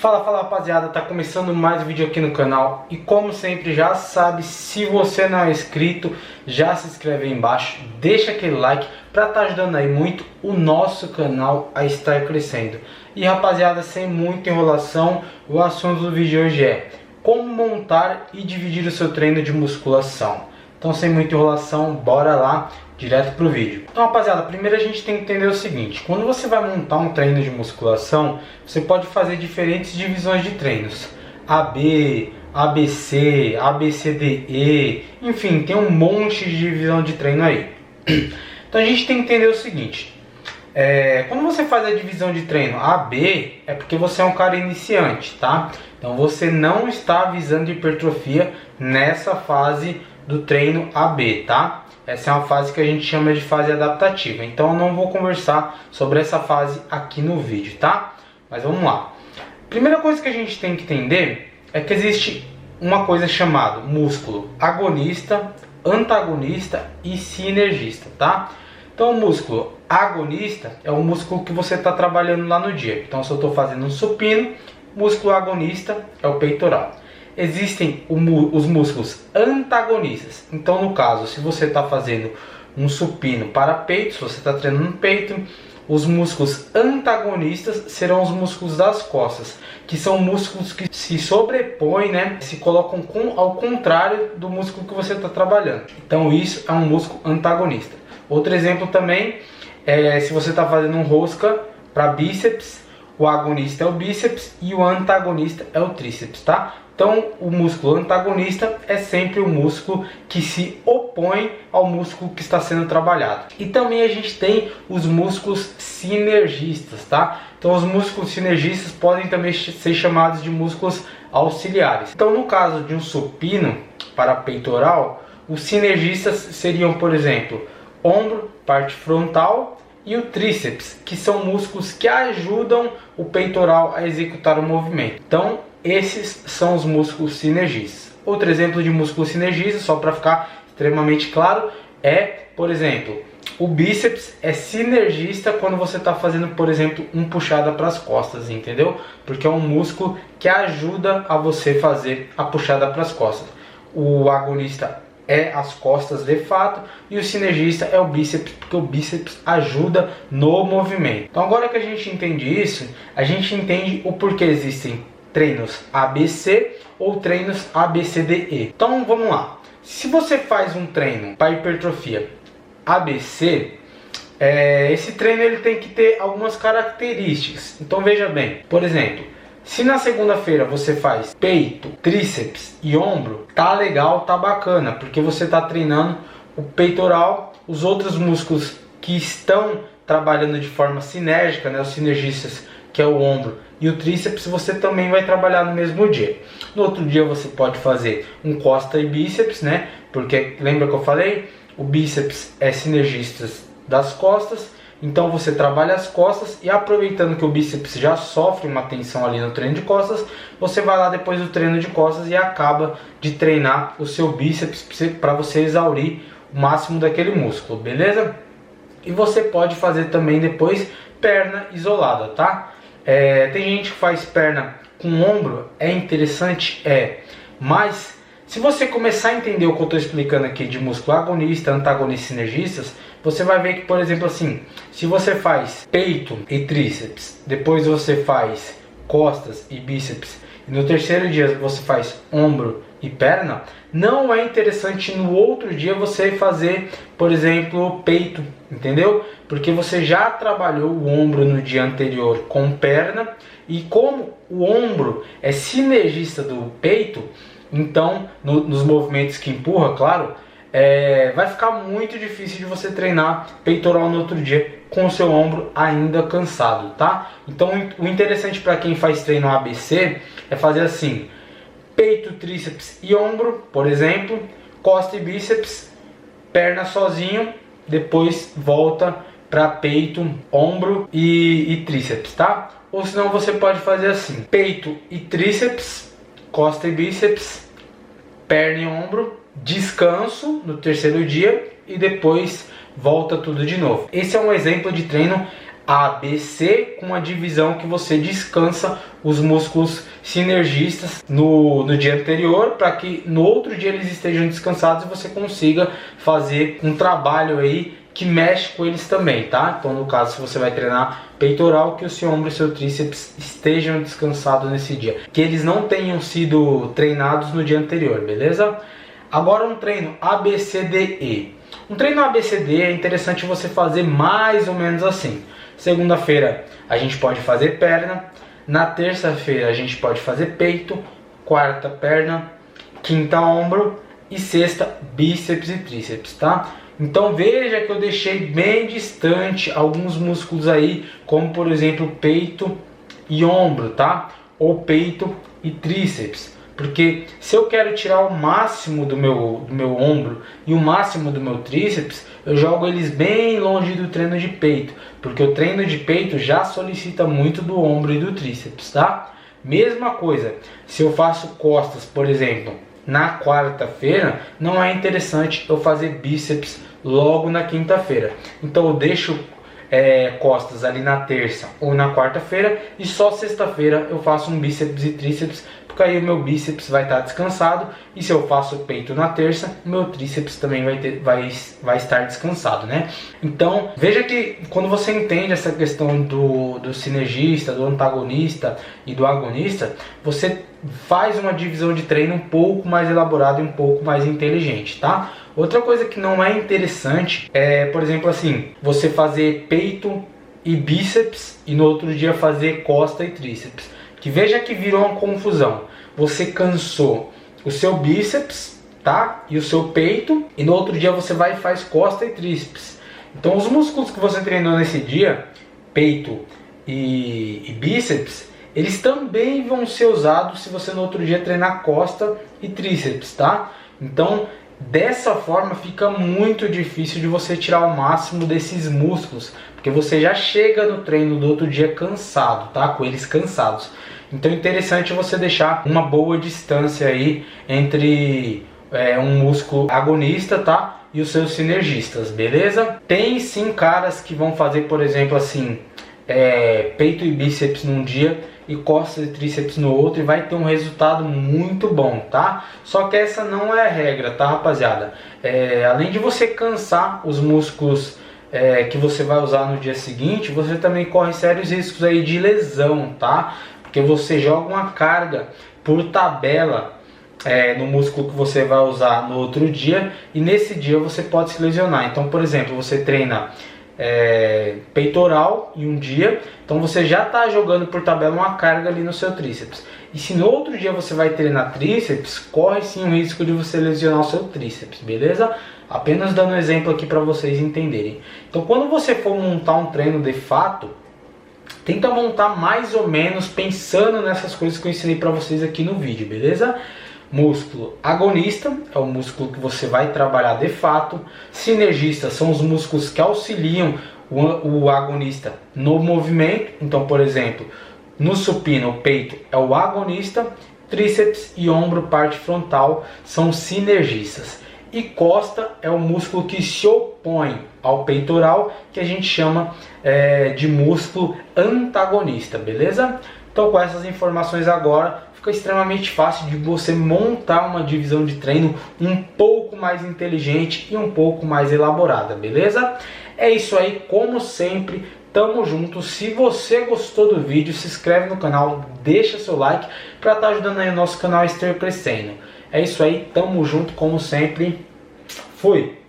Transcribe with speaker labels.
Speaker 1: Fala rapaziada, tá começando mais um vídeo aqui no canal e como sempre já sabe, se você não é inscrito, já se inscreve aí embaixo, deixa aquele like pra tá ajudando aí muito o nosso canal a estar crescendo. E rapaziada, sem muita enrolação, o assunto do vídeo hoje é como montar e dividir o seu treino de musculação. Então sem muita enrolação, bora lá direto pro vídeo. Então rapaziada, primeiro a gente tem que entender o seguinte: quando você vai montar um treino de musculação, você pode fazer diferentes divisões de treinos, AB, ABC, ABCDE, enfim, tem um monte de divisão de treino aí. Então a gente tem que entender o seguinte: quando você faz a divisão de treino AB, é porque você é um cara iniciante, tá? Então você não está visando hipertrofia nessa fase do treino AB, tá? Essa é uma fase que a gente chama de fase adaptativa. Então eu não vou conversar sobre essa fase aqui no vídeo, tá? Mas vamos lá. Primeira coisa que a gente tem que entender é que existe uma coisa chamada músculo agonista, antagonista e sinergista, tá? Então o músculo agonista é o músculo que você está trabalhando lá no dia. Então se eu estou fazendo um supino, músculo agonista é o peitoral. Existem os músculos antagonistas. Então no caso, se você está fazendo um supino para peito, se você está treinando peito, os músculos antagonistas serão os músculos das costas, que são músculos que se sobrepõem, né? Se colocam ao contrário do músculo que você está trabalhando. Então isso é um músculo antagonista. Outro exemplo também é se você está fazendo um rosca para bíceps, o agonista é o bíceps e o antagonista é o tríceps, tá? Então o músculo antagonista é sempre o músculo que se opõe ao músculo que está sendo trabalhado. E também a gente tem os músculos sinergistas, tá? Então os músculos sinergistas podem também ser chamados de músculos auxiliares. Então no caso de um supino para peitoral, os sinergistas seriam, por exemplo, ombro, parte frontal e o tríceps, que são músculos que ajudam o peitoral a executar o movimento. Então esses são os músculos sinergistas. Outro exemplo de músculo sinergista, só para ficar extremamente claro, é, por exemplo, o bíceps é sinergista quando você está fazendo, por exemplo, um puxada para as costas, entendeu? Porque é um músculo que ajuda a você fazer a puxada para as costas. O agonista é as costas de fato e o sinergista é o bíceps, porque o bíceps ajuda no movimento. Então agora que a gente entende isso, a gente entende o porquê existem treinos ABC ou treinos ABCDE. Então vamos lá. Se você faz um treino para hipertrofia ABC, esse treino ele tem que ter algumas características. Então veja bem, por exemplo, se na segunda-feira você faz peito, tríceps e ombro, tá legal, tá bacana, porque você está treinando o peitoral, os outros músculos que estão trabalhando de forma sinérgica, né, os sinergistas, que é o ombro e o tríceps, você também vai trabalhar no mesmo dia. No outro dia você pode fazer um costa e bíceps, né? Porque lembra que eu falei? O bíceps é sinergista das costas, então você trabalha as costas e aproveitando que o bíceps já sofre uma tensão ali no treino de costas, você vai lá depois do treino de costas e acaba de treinar o seu bíceps para você exaurir o máximo daquele músculo, beleza? E você pode fazer também depois perna isolada, tá? Tem gente que faz perna com ombro, é interessante, mas se você começar a entender o que eu estou explicando aqui de músculo agonista, antagonista e sinergistas, você vai ver que, por exemplo, assim, se você faz peito e tríceps, depois você faz costas e bíceps, e no terceiro dia você faz ombro e perna, não é interessante no outro dia você fazer, por exemplo, peito, entendeu? Porque você já trabalhou o ombro no dia anterior com perna, e como o ombro é sinergista do peito, então nos movimentos que empurra, claro, vai ficar muito difícil de você treinar peitoral no outro dia com o seu ombro ainda cansado, tá? Então o interessante para quem faz treino ABC é fazer assim: peito, tríceps e ombro, por exemplo, costa e bíceps, perna sozinho, depois volta para peito, ombro e tríceps, tá? Ou senão você pode fazer assim: peito e tríceps, costa e bíceps, perna e ombro, descanso no terceiro dia e depois volta tudo de novo. Esse é um exemplo de treino A, B, C, com a divisão que você descansa os músculos sinergistas no dia anterior, para que no outro dia eles estejam descansados e você consiga fazer um trabalho aí que mexe com eles também, tá? Então, no caso, se você vai treinar peitoral, que o seu ombro e o seu tríceps estejam descansados nesse dia, que eles não tenham sido treinados no dia anterior, beleza? Agora um treino ABCDE. Um treino ABCD é interessante você fazer mais ou menos assim. Segunda-feira a gente pode fazer perna, na terça-feira a gente pode fazer peito, quarta perna, quinta ombro e sexta bíceps e tríceps, tá? Então veja que eu deixei bem distante alguns músculos aí, como por exemplo peito e ombro, tá? Ou peito e tríceps. Porque se eu quero tirar o máximo do meu ombro e o máximo do meu tríceps, eu jogo eles bem longe do treino de peito. Porque o treino de peito já solicita muito do ombro e do tríceps, tá? Mesma coisa, se eu faço costas, por exemplo, na quarta-feira, não é interessante eu fazer bíceps logo na quinta-feira. Então eu deixo costas ali na terça ou na quarta-feira e só sexta-feira eu faço um bíceps e tríceps, porque aí o meu bíceps vai estar descansado, e se eu faço peito na terça, o meu tríceps também vai estar descansado, né? Então veja que quando você entende essa questão do sinergista, do antagonista e do agonista, você faz uma divisão de treino um pouco mais elaborada e um pouco mais inteligente, tá? Outra coisa que não é interessante é, por exemplo, assim, você fazer peito e bíceps e no outro dia fazer costa e tríceps. Que veja que virou uma confusão. Você cansou o seu bíceps, tá? E o seu peito, e no outro dia você vai e faz costa e tríceps. Então os músculos que você treinou nesse dia, peito e bíceps, eles também vão ser usados se você no outro dia treinar costa e tríceps, tá? Então, dessa forma fica muito difícil de você tirar o máximo desses músculos, porque você já chega no treino do outro dia cansado, tá? Com eles cansados. Então é interessante você deixar uma boa distância aí entre um músculo agonista, tá? E os seus sinergistas, beleza? Tem sim caras que vão fazer, por exemplo, assim, peito e bíceps num dia e costas e tríceps no outro, e vai ter um resultado muito bom, tá? Só que essa não é a regra, tá, rapaziada? Além de você cansar os músculos que você vai usar no dia seguinte, você também corre sérios riscos aí de lesão, tá? Porque você joga uma carga por tabela no músculo que você vai usar no outro dia, e nesse dia você pode se lesionar. Então, por exemplo, você treina peitoral em um dia, então você já está jogando por tabela uma carga ali no seu tríceps. E se no outro dia você vai treinar tríceps, corre sim o risco de você lesionar o seu tríceps, beleza? Apenas dando um exemplo aqui para vocês entenderem. Então, quando você for montar um treino de fato, tenta montar mais ou menos pensando nessas coisas que eu ensinei para vocês aqui no vídeo, beleza? Músculo agonista é o músculo que você vai trabalhar de fato. Sinergistas são os músculos que auxiliam o agonista no movimento. Então, por exemplo, no supino, o peito é o agonista, tríceps e ombro, parte frontal, são sinergistas. E costa é o músculo que se opõe ao peitoral, que a gente chama de músculo antagonista, beleza? Então, com essas informações agora, fica extremamente fácil de você montar uma divisão de treino um pouco mais inteligente e um pouco mais elaborada, beleza? É isso aí, como sempre, tamo junto. Se você gostou do vídeo, se inscreve no canal, deixa seu like para estar ajudando aí o nosso canal a estar crescendo. É isso aí, tamo junto como sempre. Fui!